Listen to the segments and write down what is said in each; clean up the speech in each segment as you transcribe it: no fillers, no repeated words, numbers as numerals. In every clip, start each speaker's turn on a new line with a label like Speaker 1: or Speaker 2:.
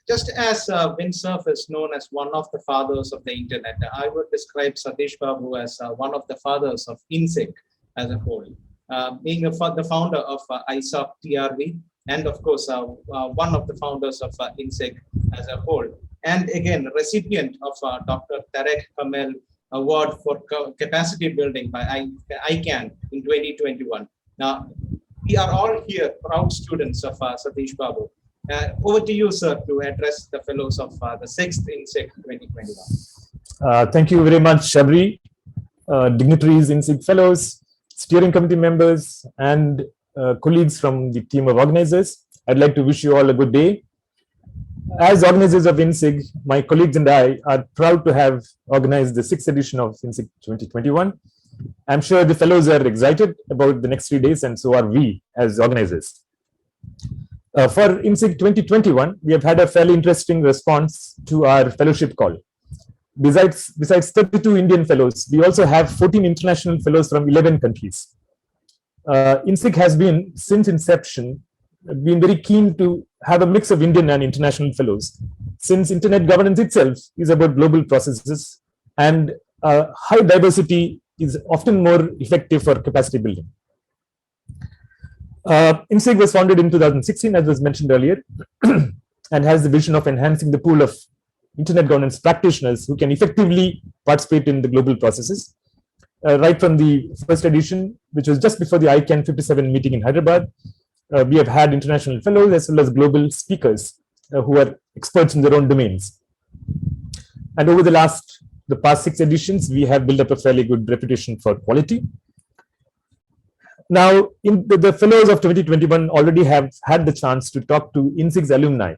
Speaker 1: Just as Windsurf is known as one of the fathers of the internet, I would describe Satish Babu as one of the fathers of inSig as a whole, being the founder of ISOP TRV, and of course one of the founders of inSig as a whole, and again recipient of Dr. Tarek Kamel Award for Capacity Building by ICANN in 2021. Now, we are all here proud students of Satish Babu. Over to you, sir, to address the fellows of the 6th inSig 2021.
Speaker 2: Thank you very much, Shabri, dignitaries, inSig fellows, steering committee members, and colleagues from the team of organizers. I'd like to wish you all a good day. As organizers of inSig, my colleagues and I are proud to have organized the 6th edition of inSig 2021. I'm sure the fellows are excited about the next 3 days, and so are we as organizers. For inSig 2021, we have had a fairly interesting response to our fellowship call. Besides 32 Indian fellows, we also have 14 international fellows from 11 countries. inSig has been, since inception, been very keen to have a mix of Indian and international fellows, since internet governance itself is about global processes, and high diversity is often more effective for capacity building. inSig was founded in 2016, as was mentioned earlier, and has the vision of enhancing the pool of internet governance practitioners who can effectively participate in the global processes. Right from the first edition, which was just before the ICANN 57 meeting in Hyderabad, we have had international fellows as well as global speakers who are experts in their own domains. And over the past 6 editions, we have built up a fairly good reputation for quality. Now, the fellows of 2021 already have had the chance to talk to inSig's alumni,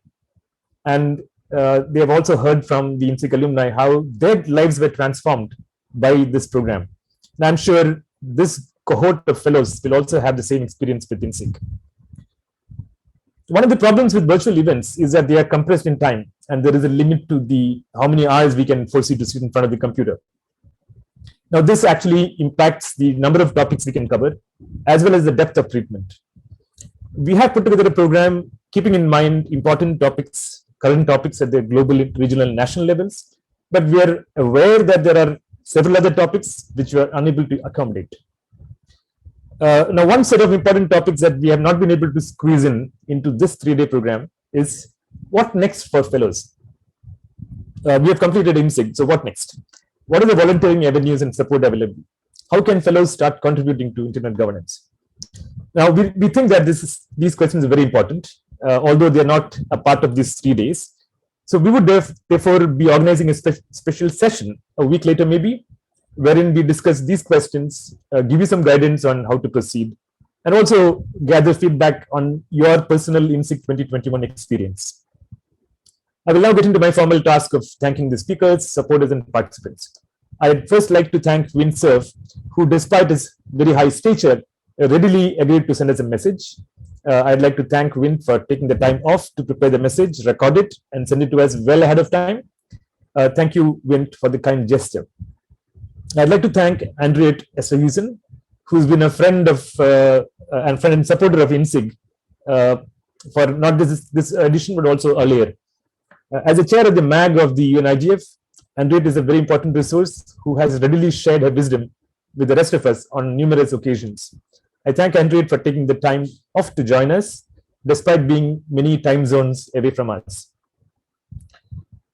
Speaker 2: and they have also heard from the inSig alumni how their lives were transformed by this program. And I'm sure this cohort of fellows will also have the same experience with inSig. One of the problems with virtual events is that they are compressed in time, and there is a limit to how many hours we can foresee to sit in front of the computer. Now, this actually impacts the number of topics we can cover, as well as the depth of treatment. We have put together a program keeping in mind important topics, current topics at the global, regional, and national levels, but we are aware that there are several other topics which we are unable to accommodate. Now, one set of important topics that we have not been able to squeeze into this 3-day program is what next for fellows. We have completed inSig, so what next? What are the volunteering avenues and support available? How can fellows start contributing to internet governance? Now, we think that these questions are very important, although they are not a part of these 3 days. So we would therefore be organizing a special session a week later, maybe, wherein we discuss these questions, give you some guidance on how to proceed, and also gather feedback on your personal inSig 2021 experience. I will now get into my formal task of thanking the speakers, supporters, and participants. I'd first like to thank Windsurf, who, despite his very high stature, readily agreed to send us a message. I'd like to thank Wind for taking the time off to prepare the message, record it, and send it to us well ahead of time. Thank you, Wind, for the kind gesture. I'd like to thank Andreat Esterhuisen, who's been a friend and supporter of inSig for not this edition, but also earlier. As a chair of the MAG of the UNIGF, Andreat is a very important resource who has readily shared her wisdom with the rest of us on numerous occasions. I thank Andreat for taking the time off to join us, despite being many time zones away from us.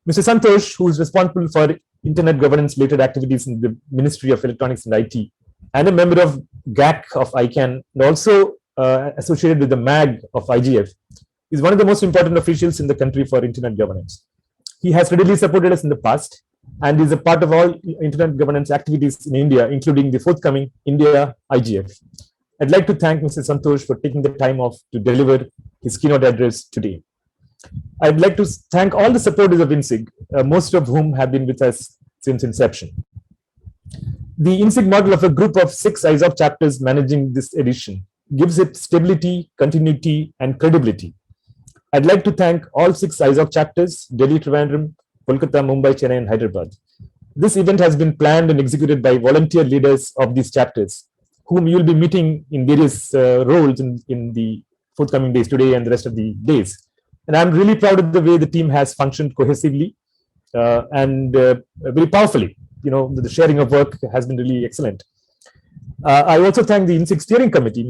Speaker 2: Mr. Santosh, who is responsible for internet governance-related activities in the Ministry of Electronics and IT, and a member of GAC of ICANN, and also associated with the MAG of IGF, is one of the most important officials in the country for internet governance. He has readily supported us in the past and is a part of all internet governance activities in India, including the forthcoming India IGF. I'd like to thank Mr. Santosh for taking the time off to deliver his keynote address today. I'd like to thank all the supporters of inSig, most of whom have been with us since inception. The inSig model of a group of 6 ISOP chapters managing this edition gives it stability, continuity, and credibility. I'd like to thank all 6 ISOP chapters, Delhi, Trivandrum, Kolkata, Mumbai, Chennai, and Hyderabad. This event has been planned and executed by volunteer leaders of these chapters, whom you will be meeting in various roles in the forthcoming days, today and the rest of the days. And I'm really proud of the way the team has functioned cohesively and very powerfully. The sharing of work has been really excellent. I also thank the inSig steering committee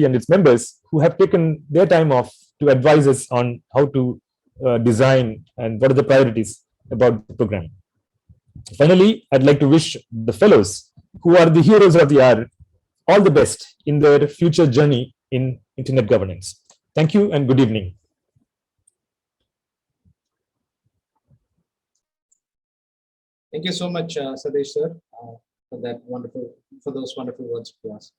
Speaker 2: and its members who have taken their time off to advise us on how to design and what are the priorities about the program. Finally, I'd like to wish the fellows who are the heroes of the hour all the best in their future journey in internet governance. Thank you and good evening.
Speaker 1: Thank you so much, Satish sir, for those wonderful words to us.